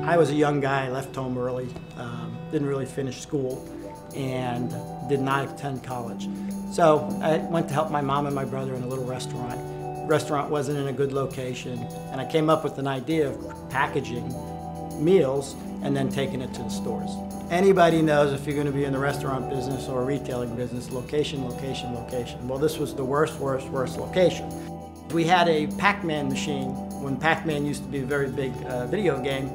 I was a young guy, left home early, didn't really finish school, and did not attend college. So I went to help my mom and my brother in a little restaurant. The restaurant wasn't in a good location, and I came up with an idea of packaging meals and then taking it to the stores. Anybody knows if you're going to be in the restaurant business or retailing business, location, location, location. Well, this was the worst location. We had a Pac-Man machine when Pac-Man used to be a very big video game,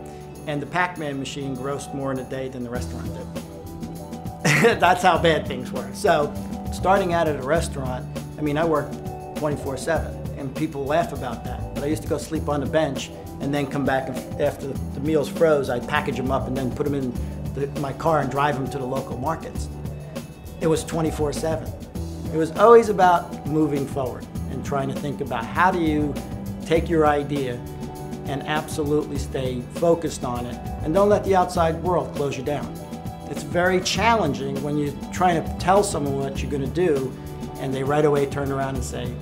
and the Pac-Man machine grossed more in a day than the restaurant did. That's how bad things were. So starting out at a restaurant, I mean, I worked 24/7, and people laugh about that, but I used to go sleep on the bench and then come back after the meals froze. I'd package them up and then put them in my car and drive them to the local markets. It was 24/7. It was always about moving forward and trying to think about how do you take your idea and absolutely stay focused on it, and don't let the outside world close you down. It's very challenging when you're trying to tell someone what you're going to do and they right away turn around and say,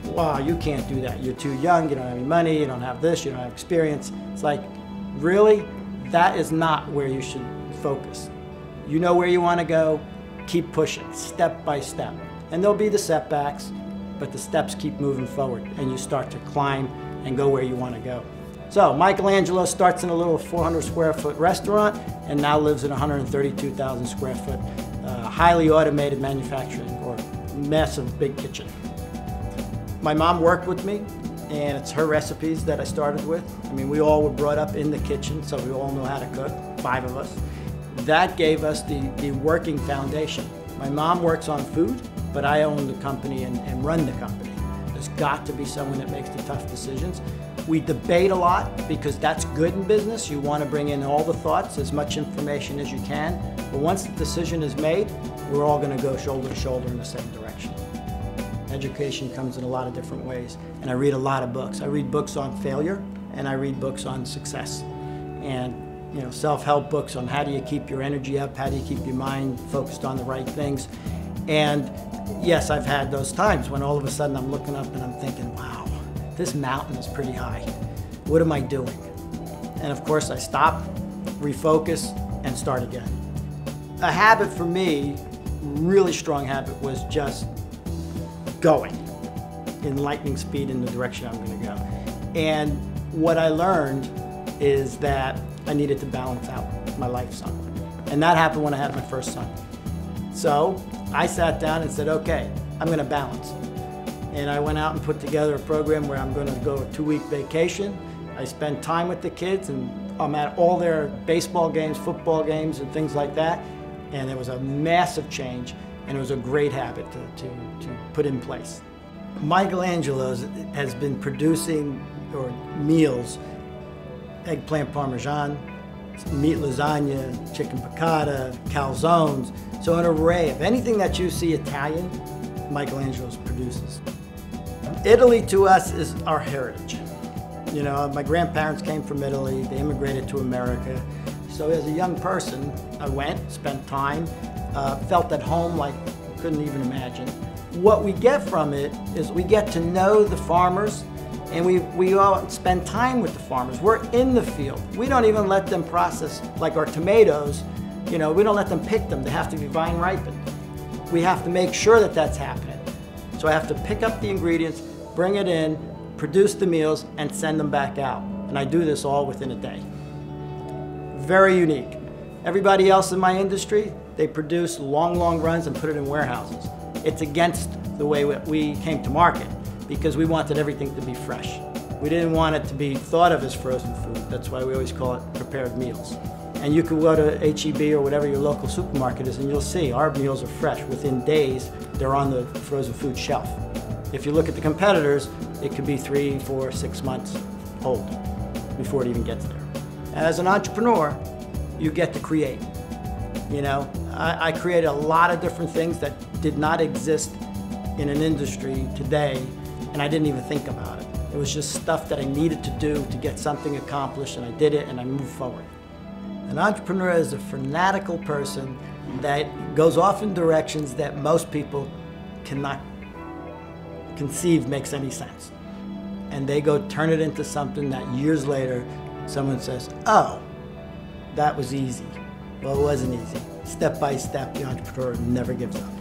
wow, you can't do that. You're too young, you don't have any money, you don't have this, you don't have experience. It's like, really? That is not where you should focus. You know where you want to go, keep pushing, step by step. And there'll be the setbacks, but the steps keep moving forward and you start to climb and go where you want to go. So Michael Angelo starts in a little 400 square foot restaurant and now lives in a 132,000 square foot highly automated manufacturing or massive big kitchen. My mom worked with me, and it's her recipes that I started with. I mean, we all were brought up in the kitchen, so we all know how to cook, 5 of us. That gave us the working foundation. My mom works on food, but I own the company and run the company. There's got to be someone that makes the tough decisions. We debate a lot because that's good in business. You want to bring in all the thoughts, as much information as you can. But once the decision is made, we're all going to go shoulder to shoulder in the same direction. Education comes in a lot of different ways, and I read a lot of books. I read books on failure, and I read books on success. And self-help books on how do you keep your energy up, how do you keep your mind focused on the right things. And yes, I've had those times when all of a sudden I'm looking up and I'm thinking, wow, this mountain is pretty high. What am I doing? And of course I stop, refocus, and start again. A habit for me, really strong habit, was just going in lightning speed in the direction I'm going to go. And what I learned is that I needed to balance out my life son. And that happened when I had my first son. So I sat down and said, okay, I'm going to balance. And I went out and put together a program where I'm going to go a 2-week vacation. I spend time with the kids, and I'm at all their baseball games, football games, and things like that. And it was a massive change, and it was a great habit to put in place. Michael Angelo has been producing meals, eggplant parmesan, meat lasagna, chicken piccata, calzones, so an array of anything that you see Italian, Michael Angelo produces. Italy to us is our heritage. You know, my grandparents came from Italy, they immigrated to America. So as a young person, I went, spent time, felt at home like I couldn't even imagine. What we get from it is we get to know the farmers, and we all spend time with the farmers. We're in the field. We don't even let them process, like our tomatoes, we don't let them pick them. They have to be vine ripened. We have to make sure that that's happening. So I have to pick up the ingredients, bring it in, produce the meals, and send them back out. And I do this all within a day. Very unique. Everybody else in my industry, they produce long runs and put it in warehouses. It's against the way we came to market because we wanted everything to be fresh. We didn't want it to be thought of as frozen food. That's why we always call it prepared meals. And you can go to H-E-B or whatever your local supermarket is and you'll see our meals are fresh. Within days, they're on the frozen food shelf. If you look at the competitors, it could be 3, 4, 6 months old before it even gets there. As an entrepreneur, you get to create. I created a lot of different things that did not exist in an industry today, and I didn't even think about it. It was just stuff that I needed to do to get something accomplished, and I did it, and I moved forward. An entrepreneur is a fanatical person that goes off in directions that most people cannot conceive makes any sense. And they go turn it into something that years later, someone says, oh, that was easy. Well, it wasn't easy. Step by step, the entrepreneur never gives up.